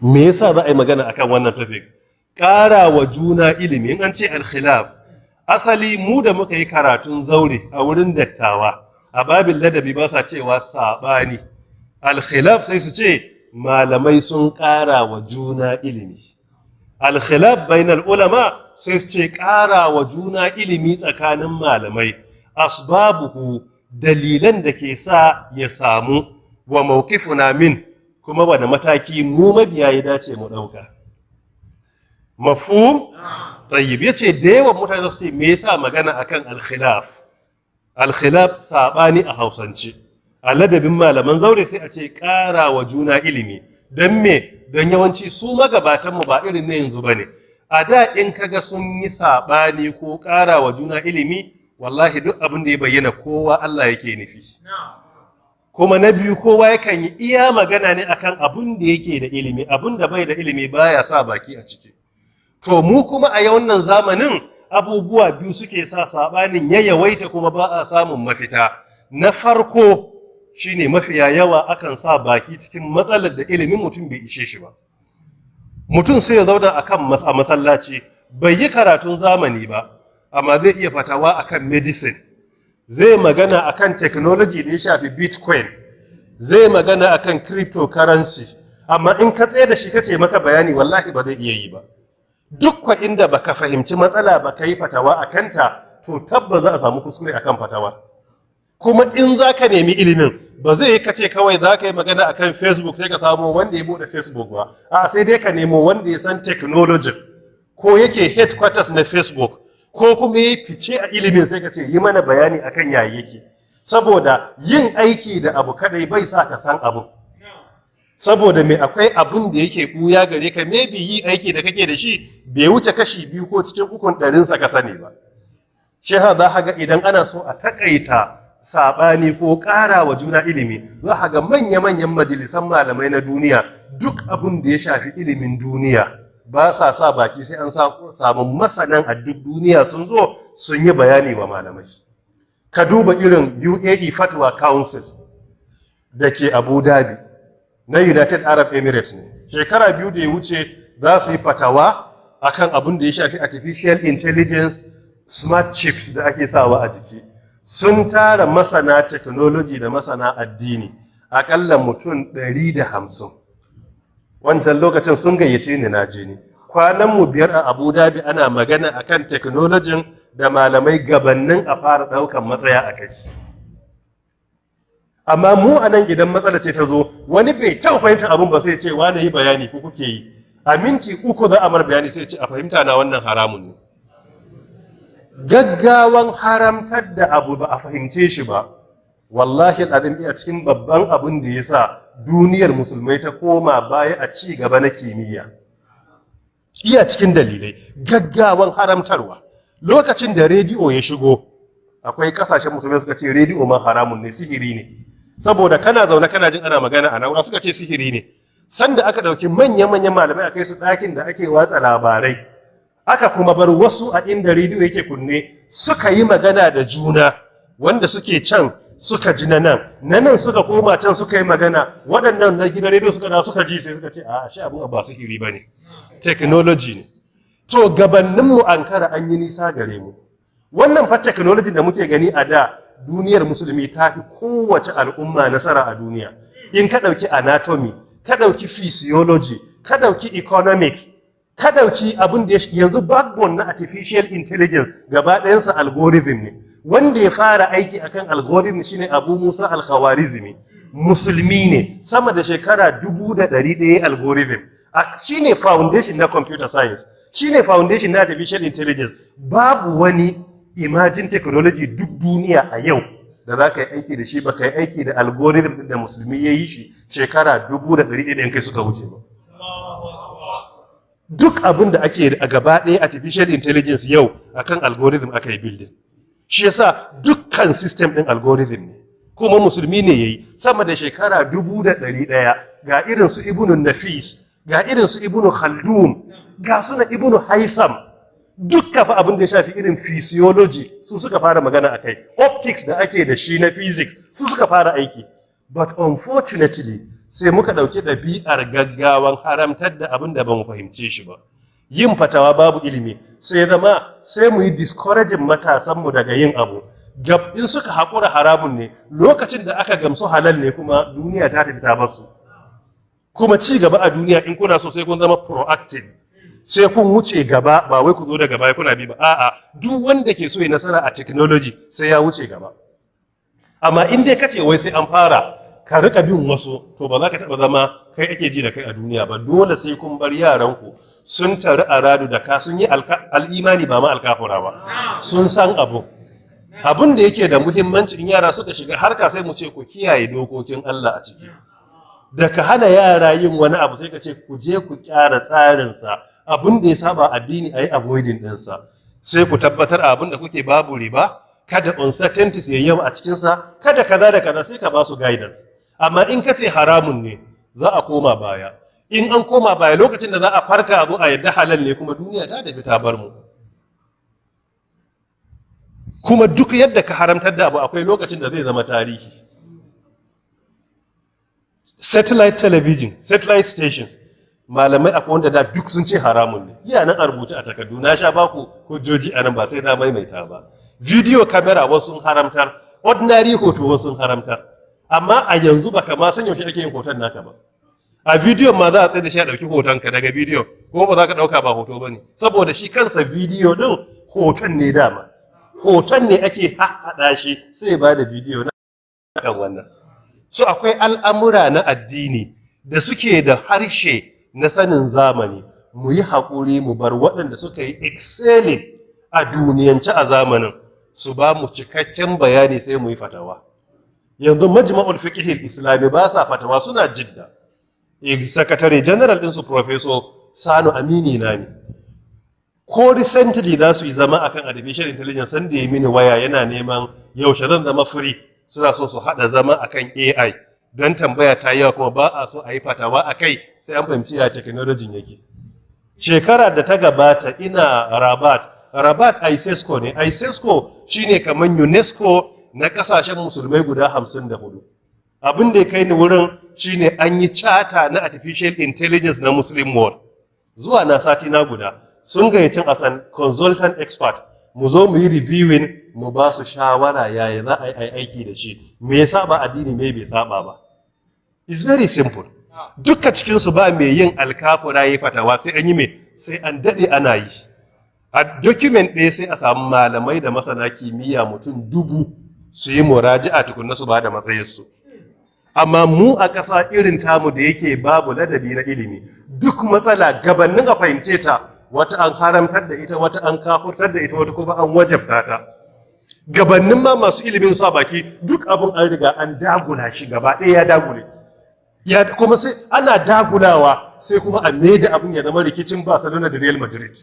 me yasa za a yi magana akan wannan topic? Ƙara wa juna ilimi. In an ce al-khilaf, asali mu da muka yi karatun zaure a wurin dattawa a babin ladabi ba sa cewa saɓani. Al-khilaf sai su ce malamai sun ƙara wa juna ilimi. Al-khilaf bainal ulama sai su ce ƙara wa juna ilimi tsakanin malamai. Asbabuhu, dalilan da ke sa ya samu, wa mawqifuna min, kuma wani mataki mu mabiya ya dace mu ɗauka. Mafhum? Tayyib, yace da yawan mutane za su ce me yasa magana akan al-khilaf? Al-khilaf sabani a Hausance. A ladabin malaman zaure sai a ce ƙara wa juna ilimi. Don me? Don yawanci su magabatan mu ba irin na yanzu bane. A da in kaga sun yi sabani ko ƙara wa juna ilimi, wallahi duk abin da ya bayyana kowa Allah yake nufi. Kuma na biyu kowa yakan yi iya magana ne akan abin da yake da ilimi, abin da bai da ilimi baya sa baki a ciki. To mu kuma a wannan zamanin abubuwa biyu suke sa sabanin ya yawaita kuma ba a samun mafita. Na farko shine mafiya yawa akan sa baki cikin matsalar da ilimin mutum bai ishe shi ba. Mutum sai ya zauna akan a masallaci bai yi karatun zamani ba, amma zai iya fatawa akan medicine. Zai magana akan technology da ya shafi Bitcoin, zai magana akan cryptocurrency, amma in ka tsaye da shi kace maka bayani wallahi ba zai iya yi ba. Duk kwa inda baka fahimci matsala ba kai fatawa akan ta, to tabbas za a samu kuskure akan fatawa. Kuma in za ka nemi ilimin ba zai yi kace kawai za ka yi magana akan Facebook sai ka samu wanda ya bude Facebook ba, a sai dai ka nemo wanda ya san technology ko yake headquarters na Facebook, ko kuma ya fice a ilimin sai ka ce yi mana bayani akan yayi yake. Saboda yin aiki da abu kadai bai sa ka san abu. Saboda me akwai abun da yake buya gare ka, maybe yi aiki da kake da shi bai wuce kashi 2 ko cikin 3 sa ka sani ba. Shi ha za ga idan ana so a takaita sabani ko ƙara wa juna ilimi, za ga manya-manyan majalisan malamai na duniya duk abun da ya shafi ilimin duniya ba sa sa baki sai an samu masanan a duk duniya sun zo sun yi bayani wa malamai. Ka duba irin UAE Fatwa Council da ke Abu Dhabi na United Arab Emirates ne. Shekara 2 da ya wuce za su yi fatawa akan abin da ya shafi artificial intelligence, smart chips da ake sawa a jiki. Sun tara masana technology da masana addini akalla mutum 150. Wancan lokacin sun gayyace ni na je ni. Kwanan mu 5 a Abu Dhabi ana magana akan technology da malamai gabannin a fara daukan matsaya a kai. Amma mu a nan idan matsala ce ta zo, wani bai taɓa fahimta abin ba sai ce wani yi bayani ko kuke yi. A minti 3 za a mar bayani sai ce a fahimta na wannan haramun ne. Gaggawan haramtar da abu ba a fahimce shi ba, wallahi al'adun iya cikin babban abin da ya sa duniyar musulmai ta koma baya a ci gaba na kimiyya. Iya cikin dalilai, gaggawan haramtarwa. Lokacin da rediyo ya shigo, akwai kasashen musulmai suka ce rediyo ma haramun ne, sihiri ne. Saboda kana zaune kana jin ana magana a na'ura suka ce sihiri ne. Sanda aka ɗauki manya-manyan malamai a kai su ɗakin da ake watsa labarai, aka kuma bar wasu a inda rediyo yake kunne suka yi magana da juna, wanda suke can suka ji na nan suka koma can suka yi magana, waɗannan na gidan rediyo suka da suka ji sai suka ce a shi abun ba sihiri ba ne, technology ne. To gabaninmu Ankara an yi nisa gare mu. Wannan fa technology da muke gani a da, duniyar musulmi ta fi kowace al'umma nasara a duniya. In ka ɗauki anatomy, ka ɗauki physiology, ka ɗauki economics, ka ɗauki abin da yanzu backbone na artificial intelligence gaba ɗayansa algorithm ne. Wanda ya fara aiki akan algorithm shine Abu Musa al-Khawarizmi. Musulmi ne, sama da shekara 1100 algorithm. Shine foundation na computer science, shine foundation na artificial intelligence. Babu wani imagine technology duk duniya a yau da za ka yi aiki da shi ba ka yi aiki da algorithm da musulmi ya yi shi shekara 1100 kai suka wuce ba. Duk abin da ake a gaba ɗaya artificial intelligence yau akan algorithm aka yi building. Shi yasa dukkan system ɗin algorithm ne, kuma musulmi ne ya yi sama da shekara 1100. Ga irin su Ibn Nafis, ga irin su Ibn Khaldun, ga suna Ibn Haytham. Dukka fa abin da ya shafi irin physiology su suka fara magana akai, optics da ake da shi na physics su suka fara aiki. But unfortunately sai muka ɗauki ɗabi'ar gaggawan haramtar da abin da ba mu fahimce shi ba. Yin fatawa babu ilimi sai zama sai mu yi discouraging matasanmu daga yin abu. In suka haƙura haramun ne, lokacin da aka gamsu halal ne kuma duniya ta tafi ta basu. Kuma ci gaba a duniya in kuna so sai kun zama proactive, sai kun wuce gaba, ba wai ku zo daga baya kuna bi ba. A'a, duk wanda ke so ya nasara a technology sai ya wuce gaba. Amma in dai kace wai sai an fara ka rika bin wasu, to ba za ka taɓa zama kai ake ji da kai a duniya ba. Dole sai kun bar yaranku sun taru a radu da ka, sun yi al'imani ba ma alkafura ba, sun san abu. Abin da yake da muhimmanci in yara suka shiga harka sai mu ce ku kiyaye dokokin Allah a ciki. Da ka hana yara yin wani abu sai ka ce ku je ku kyara tsarinsa, abin da ya saba addini a yi avoiding ɗinsa. Sai ku tabbatar abin da kuke babu riba, kada uncertainties ya yawa a cikinsa, kada kaza da kaza, sai ka ba su guidance. Amma in ka ce haramun ne, za a koma baya. In an koma baya lokacin da za a farka abu a yadda halal ne, kuma duniya ta tafi ta bar mu. Kuma duk yadda ka haramtar da abu akwai lokacin da zai zama tarihi. Satellite television, satellite stations, malamai akwai wanda da duk sun ce haramun ne. Iya nan a rubuce a takardu, na sha baku hujjoji a nan ba sai na maimaita ba. Video camera wasu sun haramtar, ordinary hoto wasu sun haramtar. Amma a yanzu baka ma san yaushe ake yin hoton naka ba. A bidiyon ma za a tsaye da shi a ɗauki hotonka daga bidiyo, kuma ba za ka ɗauka ba hoto ba ne. Saboda shi kansa bidiyo ɗin hoton ne dama. Hoton ne ake haɗa shi sai ba da bidiyo na kan wannan. So akwai al'amura na addini da suke da harshe na sanin zamani, mu yi haƙuri mu bar waɗanda suka yi excelling a duniyance a zamanin su ba mu cikakken bayani sai mu yi fatawa. Yanzu majma'ul fiqh islami ba sa fatawa, suna Jidda. Sakatare general ɗinsu Professor Sanu Amini na ne. Ko recently za su yi zama akan artificial intelligence, sanda ya mini waya yana neman yaushe zan zama free, suna so su haɗa zama akan AI don tambaya ta yawa kuma ba a so a yi fatawa a kai sai an fahimci ya technology yake. Shekara da ta gabata ina Rabat ISESCO ne. ISESCO shine kamar UNESCO na kasashen musulmai guda 54. Abin da ya kai ni wurin shine an yi charter na artificial intelligence na Muslim world. Zuwa na sati na guda sun gayyacin asan consultant expert mu zo mu yi reviewing, mu ba su shawara yaya za a yi aiki da shi, me ya saba addini me bai saba ba. It's very simple. Dukkan cikinsu ba mai yin alkafura ya fatawa sai an yi mai, sai an daɗe ana yi. A document ɗaya sai a samu malamai da masana kimiyya mutum 1000 su yi muraji'a tukunna su ba da matsayinsu. Amma mu a ƙasa irin tamu da yake babu ladabi na ilimi, duk matsala gabanin a fahimce ta, wata an haramtar da ita, wata an kafurtar da ita, wata kuma an wajabta ta. Gabanin ma masu ilimin sa baki duk abin an riga an dagula shi, gaba ɗaya ya dagule. Ya kuma sai ana dagulawa sai kuma a maida abin ya zama rikicin Barcelona da Real Madrid.